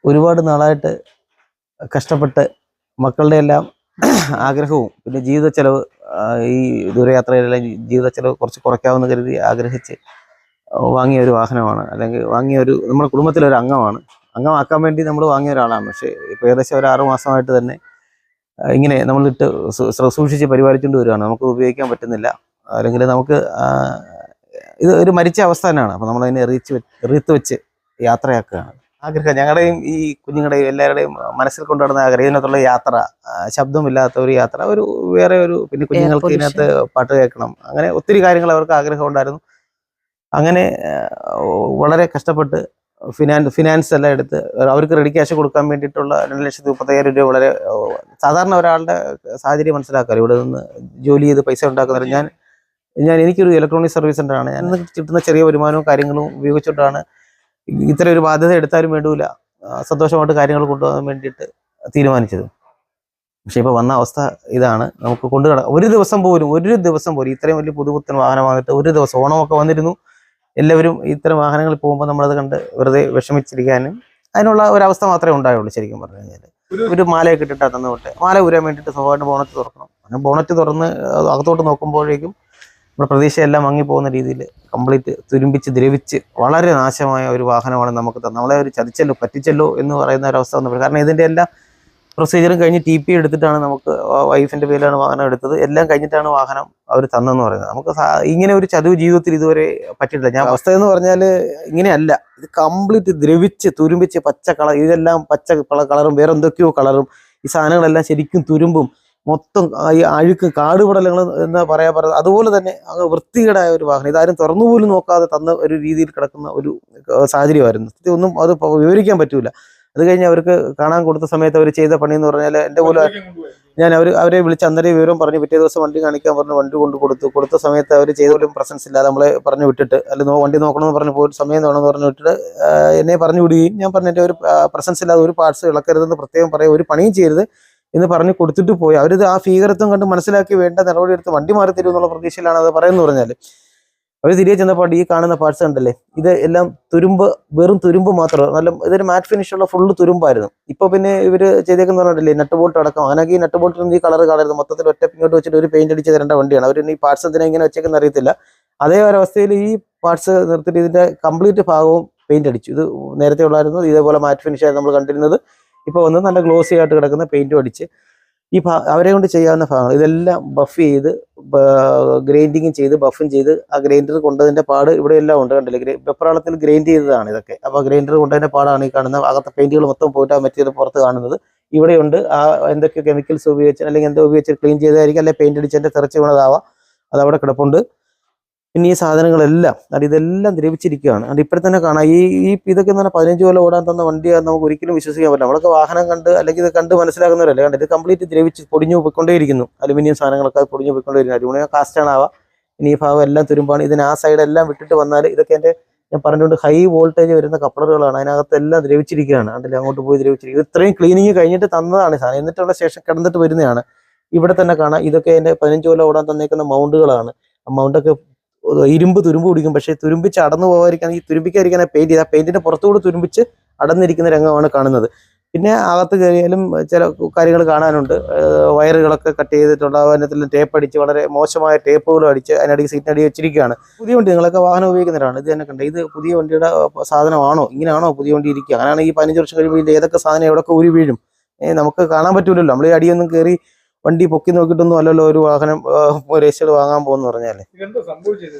ഒരുപാട് നാളായിട്ട് കഷ്ടപ്പെട്ട് മക്കളുടെ എല്ലാം ആഗ്രഹവും പിന്നെ ജീവിത ചെലവ് ഈ ദൂരയാത്രയിലെല്ലാം ജീവിത ചെലവ് കുറച്ച് കുറയ്ക്കാമെന്ന് കരുതി ആഗ്രഹിച്ച് വാങ്ങിയ ഒരു വാഹനമാണ്, അല്ലെങ്കിൽ വാങ്ങിയ ഒരു നമ്മുടെ കുടുംബത്തിലൊരു അംഗമാക്കാൻ വേണ്ടി നമ്മൾ വാങ്ങിയ ഒരാളാണ്. പക്ഷേ ഇപ്പോൾ ഏകദേശം ഒരു 6 മാസമായിട്ട് തന്നെ ഇങ്ങനെ നമ്മളിട്ട് സൂക്ഷിച്ച് പരിപാലിച്ചുകൊണ്ട് വരികയാണ്. നമുക്ക് ഉപയോഗിക്കാൻ പറ്റുന്നില്ല, അല്ലെങ്കിൽ നമുക്ക് ഇത് ഒരു മരിച്ച അവസ്ഥ തന്നെയാണ്. അപ്പോൾ നമ്മളതിനെ എറിയത്ത് വെച്ച് യാത്രയാക്കുകയാണ്. ആഗ്രഹം ഞങ്ങളുടെയും ഈ കുഞ്ഞുങ്ങളുടെയും എല്ലാവരുടെയും മനസ്സിൽ കൊണ്ടുവരുന്ന ആഗ്രഹം ഇതിനകത്തുള്ള യാത്ര, ശബ്ദമില്ലാത്ത ഒരു യാത്ര, ഒരു വേറെ ഒരു പിന്നെ കുഞ്ഞുങ്ങൾക്ക് ഇതിനകത്ത് പാട്ട് കേൾക്കണം, അങ്ങനെ ഒത്തിരി കാര്യങ്ങൾ അവർക്ക് ആഗ്രഹം ഉണ്ടായിരുന്നു. അങ്ങനെ വളരെ കഷ്ടപ്പെട്ട് ഫിനാൻസ് എല്ലാം എടുത്ത് അവർക്ക് റെഡി ക്യാഷ് കൊടുക്കാൻ വേണ്ടിയിട്ടുള്ള 2,35,000 രൂപ. വളരെ സാധാരണ ഒരാളുടെ സാഹചര്യം മനസ്സിലാക്കാറ്. ഇവിടെ നിന്ന് ജോലി ചെയ്ത് പൈസ ഉണ്ടാക്കുന്നവർ എനിക്കൊരു ഇലക്ട്രോണിക് സർവീസ് സെൻ്ററാണ്. ഞാൻ കിട്ടുന്ന ചെറിയ വരുമാനവും കാര്യങ്ങളും ഉപയോഗിച്ചുകൊണ്ടാണ് ഇത്ര ഒരു ബാധ്യത എടുത്താലും വേണ്ടൂല സന്തോഷമായിട്ട് കാര്യങ്ങൾ കൊണ്ടുപോകാൻ വേണ്ടിയിട്ട് തീരുമാനിച്ചത്. പക്ഷേ ഇപ്പോൾ വന്ന അവസ്ഥ ഇതാണ്. നമുക്ക് ഒരു ദിവസം പോലും ഇത്രയും വലിയ പുതുപുത്തൻ വാഹനം വന്നിട്ട് ഒരു ദിവസം, ഓണമൊക്കെ വന്നിരുന്നു, എല്ലാവരും ഇത്തരം വാഹനങ്ങളിൽ പോകുമ്പോൾ നമ്മളത് കണ്ട് വെറുതെ വിഷമിച്ചിരിക്കാനും അതിനുള്ള ഒരവസ്ഥ മാത്രമേ ഉണ്ടായുള്ളൂ. ശരിക്കും പറഞ്ഞു കഴിഞ്ഞാൽ ഒരു മാലയൊക്കെ ഇട്ടിട്ടാണ് തന്നു വിട്ടെ. മാല ഊരാൻ വേണ്ടിയിട്ട് സ്വഭാവമായിട്ട് ബോണറ്റ് തുറക്കണം. അങ്ങനെ ബോണറ്റ് തുറന്ന് അകത്തോട്ട് നോക്കുമ്പോഴേക്കും നമ്മുടെ പ്രതീക്ഷയെല്ലാം മങ്ങിപ്പോകുന്ന രീതിയിൽ കംപ്ലീറ്റ് തുരുമ്പിച്ച് ദ്രവിച്ച് വളരെ നാശമായ ഒരു വാഹനമാണ് നമുക്ക് തന്നത്. നമ്മളെ ഒരു പറ്റിച്ചല്ലോ എന്ന് പറയുന്ന ഒരവസ്ഥ വന്നപ്പോൾ, കാരണം ഇതിൻ്റെ എല്ലാം പ്രൊസീജിയറും കഴിഞ്ഞ് TP എടുത്തിട്ടാണ് നമുക്ക്, വൈഫിൻ്റെ പേരിലാണ് വാഹനം എടുത്തത്, എല്ലാം കഴിഞ്ഞിട്ടാണ് വാഹനം അവർ തന്നെന്ന് പറയുന്നത്. നമുക്ക് ഇങ്ങനെ ഒരു ചതിവ് ജീവിതത്തിൽ ഇതുവരെ പറ്റിയിട്ടില്ല. ഞാൻ അവസ്ഥ എന്ന് പറഞ്ഞാൽ ഇങ്ങനെയല്ല, ഇത് കംപ്ലീറ്റ് ദ്രവിച്ച് തുരുമ്പിച്ച് പച്ച കളർ, ഇതെല്ലാം പച്ച കളറും വേറെ എന്തൊക്കെയോ കളറും, ഈ സാധനങ്ങളെല്ലാം ശരിക്കും തുരുമ്പും മൊത്തം ഈ അഴുക്ക് കാടുപടലങ്ങൾ എന്ന് പറയുന്നത് അതുപോലെ തന്നെ വൃത്തികേടായ ഒരു വാഹനം. ഇതാരും തുറന്നുപോലും നോക്കാതെ തന്ന ഒരു രീതിയിൽ കിടക്കുന്ന ഒരു സാഹചര്യമായിരുന്നു. ഒന്നും അത് വിവരിക്കാൻ പറ്റൂല. അത് കഴിഞ്ഞ് അവർക്ക് കാണാൻ കൊടുത്ത സമയത്ത് അവർ ചെയ്ത പണി എന്ന് പറഞ്ഞാൽ, എൻ്റെ പോലും ഞാൻ അവരെ വിളിച്ച് അന്നേരം വിവരം പറഞ്ഞു. പിറ്റേ ദിവസം വണ്ടി കാണിക്കാൻ പറഞ്ഞു, വണ്ടി കൊടുത്ത സമയത്ത് അവർ ചെയ്തോലും പ്രസൻസ് ഇല്ലാതെ നമ്മളെ പറഞ്ഞു വിട്ടിട്ട്, അല്ലെങ്കിൽ വണ്ടി നോക്കണമെന്ന് പറഞ്ഞ് പോയിട്ട് സമയം വേണമെന്ന് പറഞ്ഞു വിട്ടിട്ട് എന്നെ പറഞ്ഞു വിടുകയും, ഞാൻ പറഞ്ഞു എൻ്റെ ഒരു പ്രസൻസ് ഇല്ലാതെ ഒരു പാർട്സ് ഇളക്കരുതെന്ന് പ്രത്യേകം പറയും, ഒരു പണിയും ചെയ്യരുത് എന്ന് പറഞ്ഞ് കൊടുത്തിട്ട് പോയി. അവരിത് ആ ഭീകരത്വം കണ്ട് മനസ്സിലാക്കി വേണ്ട നടപടി എടുത്ത് വണ്ടി മാറി തരും എന്നുള്ള പ്രതീക്ഷയിലാണ് അത് പറയുന്നത്. പറഞ്ഞാൽ അവർ തിരികെ ചെന്നപ്പോൾ ഈ കാണുന്ന പാർട്സ് കണ്ടല്ലേ, ഇത് എല്ലാം വെറും തുരുമ്പ് മാത്രം, നല്ല ഇതൊരു മാറ്റ് ഫിനിഷുള്ള ഫുള്ള് തുരുമ്പായിരുന്നു. ഇപ്പൊ പിന്നെ ഇവർ ചെയ്തേക്കെന്ന് പറഞ്ഞില്ലേ, നെറ്റ് ബോൾട്ട് അടക്കം, അങ്ങനെയൊക്കെ ഈ നെറ്റ് ബോൾട്ടിന് ഈ കളർ കാണരുത്, മൊത്തത്തിൽ ഒറ്റ ഇങ്ങോട്ട് വെച്ചിട്ട് ഒരു പെയിന്റ് അടിച്ച് തരേണ്ട വണ്ടിയാണ്. അവർ ഈ പാർട്സ് എന്തിനാ ഇങ്ങനെ വെച്ചേക്കെന്ന് അറിയത്തില്ല. അതേ ഒരവസ്ഥയിൽ ഈ പാർട്സ് നിർത്തിയിട്ട് ഇതിന്റെ കംപ്ലീറ്റ് ഭാഗവും പെയിന്റ് അടിച്ചു. ഇത് നേരത്തെ ഉള്ളായിരുന്നു, ഇതേപോലെ മാറ്റ് ഫിനിഷ് ആയിരുന്നു നമ്മൾ കണ്ടിരുന്നത്. ഇപ്പോൾ വന്ന് നല്ല ഗ്ലോസി ആയിട്ട് കിടക്കുന്ന പെയിന്റും അടിച്ച് ഈ അവരെ കൊണ്ട് ചെയ്യാവുന്ന ഭാഗങ്ങൾ ഇതെല്ലാം ബഫ് ചെയ്ത് ഗ്രൈൻഡിങ് ചെയ്ത് ബഫും ചെയ്ത് ആ ഗ്രൈൻഡർ കൊണ്ടതിൻ്റെ പാട് ഇവിടെ എല്ലാം ഉണ്ട്. കണ്ടില്ലേ, വെപ്രാളത്തിൽ ഗ്രൈൻഡ് ചെയ്തതാണ് ഇതൊക്കെ. അപ്പോൾ ഗ്രൈൻഡർ കൊണ്ടതിൻ്റെ പാടാണ് ഈ കാണുന്നത്. അകത്തെ പെയിന്റുകൾ മൊത്തം പോയിട്ട് ആ മെറ്റീരിയൽ പുറത്ത് കാണുന്നത്. ഇവിടെയുണ്ട് ആ എന്തൊക്കെ കെമിക്കൽസ് ഉപയോഗിച്ച് അല്ലെങ്കിൽ എന്തോ ഉപയോഗിച്ച് ക്ലീൻ ചെയ്തായിരിക്കും, അല്ലെങ്കിൽ പെയിന്റ് അടിച്ചതിൻ്റെ തെറച്ച് വീണതാവാം, അതവിടെ കിടപ്പുണ്ട്. പിന്നെ ഈ സാധനങ്ങളെല്ലാം ഇതെല്ലാം ദ്രവിച്ചിരിക്കുകയാണ്. അത് ഇപ്പോഴെ തന്നെ കാണാം. ഇതൊക്കെ എന്ന് പറഞ്ഞാൽ 15 കൊല്ലം ഓടാൻ തന്ന വണ്ടിയാണ്, നമുക്ക് ഒരിക്കലും വിശ്വസിക്കാൻ പറ്റില്ല. നമ്മളൊക്കെ വാഹനം കണ്ട് അല്ലെങ്കിൽ ഇത് കണ്ട് മനസ്സിലാക്കുന്നവരല്ലേ. കണ്ട് ഇത് കംപ്ലീറ്റ് ദ്രവിച്ച് പൊടിഞ്ഞു പോയിക്കൊണ്ടേയിരിക്കുന്നു. അലുമിനിയം സാധനങ്ങളൊക്കെ അത് പൊടിഞ്ഞു പോയിക്കൊണ്ടേയിരിക്കുന്നു. അലുമിനിയം കാസ്റ്റാണ് ആവാം. ഇനി ഈ ഭാഗം എല്ലാം തുരുമ്പാണ്. ഇതിന് ആ സൈഡെല്ലാം വിട്ടിട്ട് വന്നാൽ ഇതൊക്കെ ഞാൻ പറഞ്ഞുകൊണ്ട് ഹൈ വോൾട്ടേജ് വരുന്ന കപ്ലറുകളാണ്. അതിനകത്തെല്ലാം ദ്രവിച്ചിരിക്കുകയാണ്. അതിൽ അങ്ങോട്ട് പോയി ദ്രവിച്ചിരിക്കും. ഇത്രയും ക്ലീനിങ് കഴിഞ്ഞിട്ട് തന്നതാണ് സാധനം. എന്നിട്ടുള്ള ശേഷം കിടന്നിട്ട് വരുന്നതാണ്. ഇവിടെ തന്നെ കാണാം, ഇതൊക്കെ എൻ്റെ 15 കൊല്ലം ഓടാൻ തന്നേക്കുന്ന മൗണ്ടുകളാണ്. ആ മൗണ്ടൊക്കെ തുരുമ്പ് പിടിക്കും. പക്ഷേ തുരുമ്പിച്ച് അടന്നു പോകാതിരിക്കാൻ, ഈ തുരുമ്പിക്കാതിരിക്കാൻ പെയിന്റ് ചെയ്ത് ആ പെയിന്റിന്റെ പുറത്തുകൂടെ തുരുമ്പിച്ച് അടന്നിരിക്കുന്ന രംഗമാണ് കാണുന്നത്. പിന്നെ അകത്ത് കയറിയാലും ചില കാര്യങ്ങൾ കാണാനുണ്ട്. വയറുകളൊക്കെ കട്ട് ചെയ്തിട്ടുള്ള അതിനകത്തിൽ ടേപ്പ് അടിച്ച്, വളരെ മോശമായ ടേപ്പുകളും അടിച്ച് അതിനടിക്ക് സീറ്റിനടി വെച്ചിരിക്കുകയാണ്. പുതിയ വണ്ടി നിങ്ങളൊക്കെ വാഹനം ഉപയോഗിക്കുന്നവരാണ്, ഇത് തന്നെ കണ്ടത്. ഇത് പുതിയ വണ്ടിയുടെ സാധനമാണോ? ഇങ്ങനെയാണോ പുതിയ വണ്ടി ഇരിക്കുക? അങ്ങനെയാണ് ഈ 15 വർഷം കഴിയുമ്പോൾ ഏതൊക്കെ സാധനം എവിടെയൊക്കെ ഊരി വീഴും നമുക്ക് കാണാൻ പറ്റൂലല്ലോ. നമ്മൾ ഈ അടിയൊന്നും കയറി വണ്ടി പൊക്കി നോക്കിയിട്ടൊന്നും അല്ലല്ലോ ഒരു വാഹനം രജിസ്റ്റർ വാങ്ങാൻ പോകുന്നു പറഞ്ഞാല്.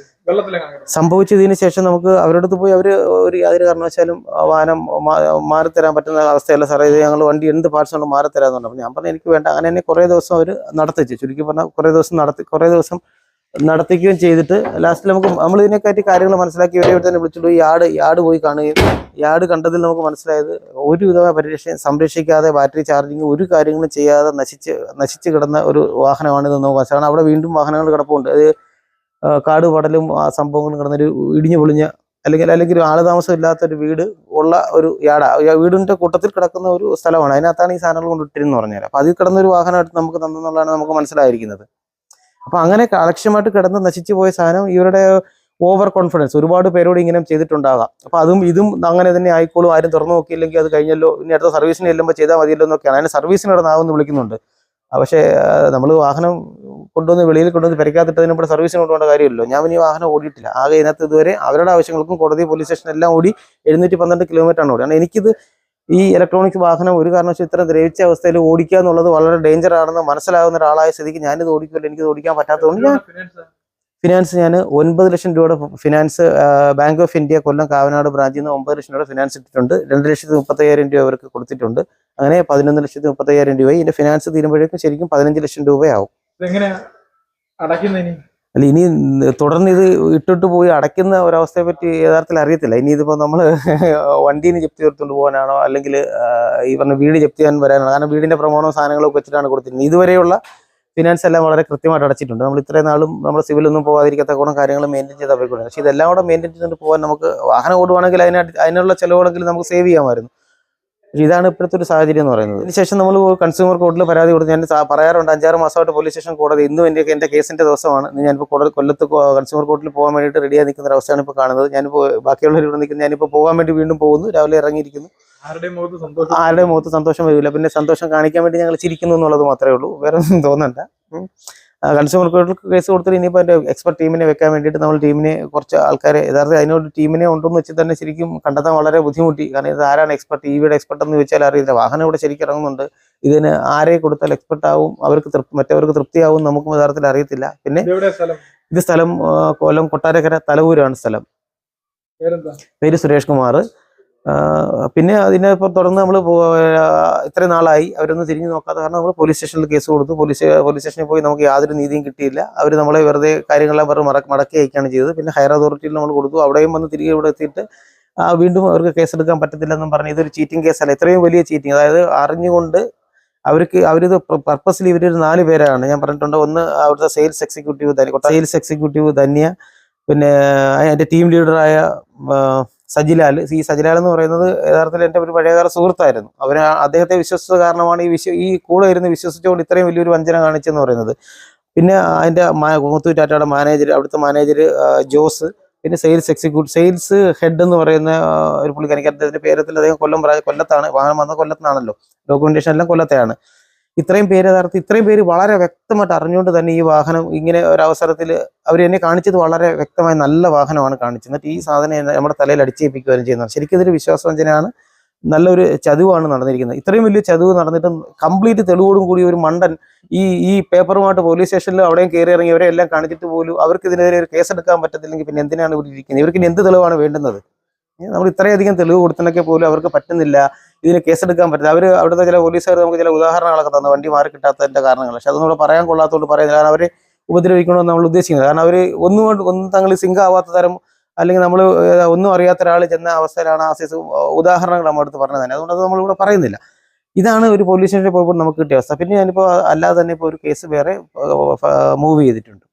സംഭവിച്ചതിന് ശേഷം നമുക്ക് അവരുടെ അടുത്ത് പോയി യാതൊരു കാരണവശാലും വാഹനം മാറിത്തരാൻ പറ്റുന്ന അവസ്ഥയല്ല സാറേ, ഇത് ഞങ്ങൾ വണ്ടി എന്ത് പാർട്സ് കൊണ്ട് മാറിത്തരാന്ന് പറഞ്ഞു. അപ്പോൾ ഞാൻ പറഞ്ഞു എനിക്ക് വേണ്ട. അങ്ങനെ തന്നെ കുറേ ദിവസം അവർ നടത്തിച്ച്, ചുരുക്കി പറഞ്ഞാൽ കുറേ ദിവസം നടത്തിക്കുകയും ചെയ്തിട്ട് ലാസ്റ്റ് നമ്മൾ ഇതിനെക്കാറ്റി കാര്യങ്ങൾ മനസ്സിലാക്കി ഇവരെ തന്നെ വിളിച്ചിട്ട് യാർഡ് പോയി കാണുകയും, യാർഡ് കണ്ടതിൽ നമുക്ക് മനസ്സിലായത് ഒരു വിധമായ സംരക്ഷിക്കാതെ ബാറ്ററി ചാർജിങ് ഒരു കാര്യങ്ങളും ചെയ്യാതെ നശിച്ച് കിടന്ന ഒരു വാഹനമാണിതെന്ന് നമുക്ക് മനസ്സിലാണ്. അവിടെ വീണ്ടും വാഹനങ്ങൾ കിടപ്പുണ്ട്. അത് കാട് പടലും ആ സംഭവങ്ങളും കിടന്നൊരു ഇടിഞ്ഞു പൊളിഞ്ഞ അല്ലെങ്കിൽ ഒരു ആള് താമസം ഇല്ലാത്തൊരു വീട് ഉള്ള ഒരു വീടിന്റെ കൂട്ടത്തിൽ കിടക്കുന്ന ഒരു സ്ഥലമാണ്. അതിനകത്താണ് ഈ സാധനങ്ങൾ കൊണ്ടിട്ടിരുന്നു പറഞ്ഞാൽ. അപ്പോൾ അതിൽ കിടന്നൊരു വാഹനമായിട്ട് നമുക്ക് തന്നെന്നുള്ളതാണ് നമുക്ക് മനസ്സിലായിരിക്കുന്നത്. അപ്പോൾ അങ്ങനെ അലക്ഷ്യമായിട്ട് കിടന്ന് നശിച്ചു പോയ സാധനം ഇവരുടെ ഓവർ കോൺഫിഡൻസ്, ഒരുപാട് പേരോട് ഇങ്ങനെ ചെയ്തിട്ടുണ്ടാകാം. അപ്പോൾ അതും ഇതും അങ്ങനെ തന്നെ ആയിക്കോളും, ആരും തുറന്നു നോക്കിയില്ലെങ്കിൽ അത് കഴിഞ്ഞല്ലോ, ഇനി അടുത്ത സർവീസിന് ചെല്ലുമ്പോൾ ചെയ്താൽ മതിയല്ലോ എന്നൊക്കെയാണ്. അതിന് സർവീസിന് ഇവിടെ നാവെന്ന് വിളിക്കുന്നുണ്ട്. പക്ഷേ നമ്മൾ വാഹനം കൊണ്ടുവന്ന് വെളിയിൽ കൊണ്ടുവന്ന് പെരക്കാത്തിട്ടതിന് ഇവിടെ സർവീസിന് കൊണ്ടുപോകേണ്ട കാര്യമല്ലോ. ഞാൻ ഇനി വാഹനം ഓടിയിട്ടില്ല. ആകെ ഇതിനകത്ത് ഇതുവരെ അവരുടെ ആവശ്യങ്ങൾക്കും കോടതി, പോലീസ് സ്റ്റേഷൻ എല്ലാം ഓടി 712 കിലോമീറ്ററാണ് ഓടി. കാരണം എനിക്കിത് ഈ ഇലക്ട്രോണിക്സ് വാഹനം ഒരു കാരണവശാലും ഇത്ര ദ്രവിച്ച അവസ്ഥയിൽ ഓടിക്കുക എന്നുള്ളത് വളരെ ഡേഞ്ചർ ആണെന്ന് മനസ്സിലാകുന്ന ഒരാളായ സ്ഥിതിക്ക് ഞാനിത് ഓടിക്കില്ല. എനിക്കിത് ഓടിക്കാൻ പറ്റാത്തതുകൊണ്ട് ഞാൻ ഫിനാൻസ്, ഞാൻ 9 ലക്ഷം രൂപയുടെ ഫിനാൻസ് ബാങ്ക് ഓഫ് ഇന്ത്യ കൊല്ലം കാവനാട് ബ്രാഞ്ചിൽ നിന്ന് 9 ലക്ഷം രൂപയുടെ ഫിനാൻസ് ഇട്ടിട്ടുണ്ട്. 2,35,000 രൂപ അവർക്ക് കൊടുത്തിട്ടുണ്ട്. അങ്ങനെ 11,35,000 രൂപയായി. ഇതിന്റെ ഫിനാൻസ് തീരുമ്പോഴേക്കും ശരിക്കും 15 ലക്ഷം രൂപയാവും. അല്ല, ഇനി തുടർന്ന് ഇത് ഇട്ടിട്ട് പോയി അടയ്ക്കുന്ന ഒരവസ്ഥയെ പറ്റി യഥാർത്ഥത്തിൽ അറിയത്തില്ല. ഇനി ഇതിപ്പോ നമ്മള് വണ്ടീന് ജപ്തി എടുത്തുകൊണ്ട് പോകാനാണോ, അല്ലെങ്കിൽ ഈ പറഞ്ഞ വീട് ജപ്തി ചെയ്യാൻ വരാനാണോ? കാരണം വീടിന്റെ പ്രമാണവും സാധനങ്ങളൊക്കെ വെച്ചിട്ടാണ് കൊടുത്തിരുന്നത്. ഇതുവരെയുള്ള ഫിനാൻസ് എല്ലാം വളരെ കൃത്യമായിട്ട് അടച്ചിട്ടുണ്ട്. നമ്മൾ ഇത്രയും നാളും നമ്മുടെ സിവിലൊന്നും പോകാതിരിക്കാത്ത കൂടെ കാര്യങ്ങൾ മെയിൻറ്റെയിൻ ചെയ്താൽ പോയിക്കൊണ്ട്. പക്ഷേ ഇതെല്ലാം കൂടെ മെയിൻറ്റെയിൻ ചെയ്തിട്ട് പോകാൻ നമുക്ക് വാഹനം ഓടുവാണെങ്കിൽ അതിനുള്ള ചിലവുകളെങ്കിലും നമുക്ക് സേവ് ചെയ്യാമായിരുന്നു. പക്ഷേ ഇതാണ് ഇപ്പോഴത്തെ ഒരു സാഹചര്യം എന്ന് പറയുന്നത്. അതിനുശേഷം നമ്മൾ കൺസ്യൂമർ കോർട്ടിൽ പരാതി കൊടുത്ത് ഞാൻ പറയാറുണ്ട്. 5-6 മാസമായിട്ട് പോലീസ് സ്റ്റേഷൻ കോടതി, ഇന്നും എൻ്റെ കേസിൻ്റെ ദിവസമാണ്. ഞാനിപ്പോൾ കൊല്ലത്ത് കൺസ്യൂമർ കോർട്ടിൽ പോകാൻ വേണ്ടിയിട്ട് റെഡിയായി നിൽക്കുന്ന ഒരു അവസ്ഥയാണ് ഇപ്പോൾ കാണുന്നത്. ഞാനിപ്പോൾ ബാക്കിയുള്ളവർ ഇവിടെ നിൽക്കുന്നത്, ഞാനിപ്പോൾ പോകാൻ വേണ്ടി വീണ്ടും പോകുന്നു. രാവിലെ ഇറങ്ങിയിരിക്കുന്നു. ആരുടെ മുഖത്ത് സന്തോഷം വരില്ല. പിന്നെ സന്തോഷം കാണിക്കാൻ വേണ്ടി ഞങ്ങൾ ചിരിക്കുന്നു എന്നുള്ളത് മാത്രമേ ഉള്ളൂ, വേറെ ഒന്നും തോന്നണ്ട. കൺസ്യൂമർ കോർട്ടിൽ കേസ് കൊടുത്തിട്ട് ഇനിയിപ്പോൾ എൻ്റെ എക്സ്പെർട്ട് ടീമിനെ വെക്കാൻ വേണ്ടിയിട്ട് നമ്മൾ ടീമിനെ കുറച്ച് ആൾക്കാരെ യഥാർത്ഥത്തിൽ അതിനോട് ടീമിനെ ഉണ്ടെന്ന് വെച്ച് തന്നെ ശരിക്കും കണ്ടെത്താൻ വളരെ ബുദ്ധിമുട്ടി. കാരണം ഇത് ആരാണ് എക്സ്പെർട്ട്, EVയുടെ എക്സ്പെർട്ട് എന്ന് വെച്ചാൽ അറിയില്ല. വാഹനം ഇവിടെ ശരിക്കും ഇറങ്ങുന്നുണ്ട്. ഇതിന് ആരെ കൊടുത്താൽ എക്സ്പെർട്ട് ആവും, മറ്റവർക്ക് തൃപ്തിയാവും, നമുക്കും യഥാർത്ഥത്തിൽ അറിയത്തില്ല. പിന്നെ ഇത് സ്ഥലം കൊല്ലം കൊട്ടാരക്കര തലവൂരാണ് സ്ഥലം. പേര് സുരേഷ് കുമാർ. പിന്നെ അതിനെപ്പോൾ തുടർന്ന് നമ്മൾ ഇത്രയും നാളായി അവരൊന്നും തിരിഞ്ഞു നോക്കാതെ. കാരണം നമ്മൾ പോലീസ് സ്റ്റേഷനിൽ കേസ് കൊടുത്തു. പോലീസ് സ്റ്റേഷനിൽ പോയി നമുക്ക് യാതൊരു നീതിയും കിട്ടിയില്ല. അവർ നമ്മളെ വെറുതെ കാര്യങ്ങളെല്ലാം വെറുതെ മടക്കി അയക്കുകയാണ് ചെയ്തത്. പിന്നെ ഹയർ അതോറിറ്റിയിൽ നമ്മൾ കൊടുത്തു. അവിടെയും വന്ന് തിരികെ ഇവിടെ എത്തിയിട്ട് വീണ്ടും അവർക്ക് കേസെടുക്കാൻ പറ്റത്തില്ലെന്നും പറഞ്ഞ് ഇതൊരു ചീറ്റിംഗ് കേസല്ല, ഇത്രയും വലിയ ചീറ്റിംഗ്. അതായത് അറിഞ്ഞുകൊണ്ട് അവരിത് പർപ്പസ്ലി ഇവരൊരു 4 പേരാണ് ഞാൻ പറഞ്ഞിട്ടുണ്ട്. ഒന്ന് അവിടുത്തെ സെയിൽസ് എക്സിക്യൂട്ടീവ് ധന്യ, പിന്നെ അതിൻ്റെ ടീം ലീഡറായ സജിലാൽ. ഈ സജിലാൽ എന്ന് പറയുന്നത് യഥാർത്ഥത്തിൽ എൻ്റെ ഒരു പഴയകാല സുഹൃത്തായിരുന്നു. അദ്ദേഹത്തെ വിശ്വസിച്ചത് കാരണമാണ് ഈ കൂടെ ഇരുന്ന് വിശ്വസിച്ചുകൊണ്ട് ഇത്രയും വലിയൊരു വഞ്ചന കാണിച്ചെന്ന് പറയുന്നത്. പിന്നെ അതിൻ്റെ മുത്തൂറ്റ് ടാറ്റയുടെ മാനേജർ, അവിടുത്തെ മാനേജർ ജോസ്, പിന്നെ സെയിൽസ് ഹെഡ് എന്ന് പറയുന്ന ഒരു പുള്ളിക്കാരൻ. അദ്ദേഹത്തിൻ്റെ പേരത്തിൽ അദ്ദേഹം കൊല്ലത്താണ്, വാഹനം വന്ന കൊല്ലത്താണല്ലോ, ഡോക്യുമെന്റേഷൻ എല്ലാം കൊല്ലത്തെയാണ്. ഇത്രയും പേര് വളരെ വ്യക്തമായിട്ട് അറിഞ്ഞുകൊണ്ട് തന്നെ ഈ വാഹനം ഇങ്ങനെ ഒരു അവസരത്തിൽ അവർ എന്നെ കാണിച്ചത് വളരെ വ്യക്തമായി നല്ല വാഹനമാണ് കാണിച്ചത്. എന്നിട്ട് ഈ സാധനം നമ്മുടെ തലയിൽ അടിച്ചേൽപ്പിക്കുകയും ചെയ്യുന്നത് ശരിക്കും ഇതൊരു വിശ്വാസവഞ്ചനയാണ്, നല്ലൊരു ചതുവാണ് നടന്നിരിക്കുന്നത്. ഇത്രയും വലിയ ചതുവ് നടന്നിട്ടും കംപ്ലീറ്റ് തെളിവോടും കൂടി ഒരു മണ്ടൻ ഈ പേപ്പറുമായിട്ട് പോലീസ് സ്റ്റേഷനിൽ അവിടെയും കയറി ഇറങ്ങി അവരെ എല്ലാം കാണിച്ചിട്ട് പോലും അവർക്ക് ഇതിനെതിരെ ഒരു കേസെടുക്കാൻ പറ്റത്തില്ലെങ്കിൽ പിന്നെ എന്തിനാണ് ഇവിടെ ഇരിക്കുന്നത്? ഇവർക്ക് എന്ത് തെളിവാണ് വേണ്ടുന്നത്? നമ്മൾ ഇത്രയധികം തെളിവ് കൊടുത്തൊക്കെ പോലും അവർക്ക് പറ്റുന്നില്ല, ഇതിന് കേസെടുക്കാൻ പറ്റില്ല. അവർ അവിടുത്തെ ചില പോലീസുകാർ നമുക്ക് ചില ഉദാഹരണങ്ങളൊക്കെ തന്നു, വണ്ടി മാറി കിട്ടാത്തതിൻ്റെ കാരണങ്ങൾ. പക്ഷെ അതൊന്നും ഇവിടെ പറയാൻ കൊള്ളാത്തതുകൊണ്ട് പറയുന്നത്. കാരണം അവരെ ഉപദ്രവിക്കണമെന്ന് നമ്മൾ ഉദ്ദേശിക്കുന്നത്. കാരണം അവർ ഒന്നും തങ്ങൾ സിങ്ക് ആവാത്ത തരം, അല്ലെങ്കിൽ നമ്മൾ ഒന്നും അറിയാത്ത ഒരാൾ ചെന്ന അവസ്ഥയിലാണ് ഉദാഹരണങ്ങൾ നമ്മുടെ അടുത്ത് പറഞ്ഞത് തന്നെ. അതുകൊണ്ട് അത് നമ്മളിവിടെ പറയുന്നില്ല. ഇതാണ് ഒരു പോലീസ് സ്റ്റേഷനിൽ പോയപ്പോൾ നമുക്ക് കിട്ടിയ അവസ്ഥ. പിന്നെ ഞാനിപ്പോൾ അല്ലാതെ തന്നെ ഇപ്പോൾ ഒരു കേസ് വേറെ മൂവ് ചെയ്തിട്ടുണ്ട്.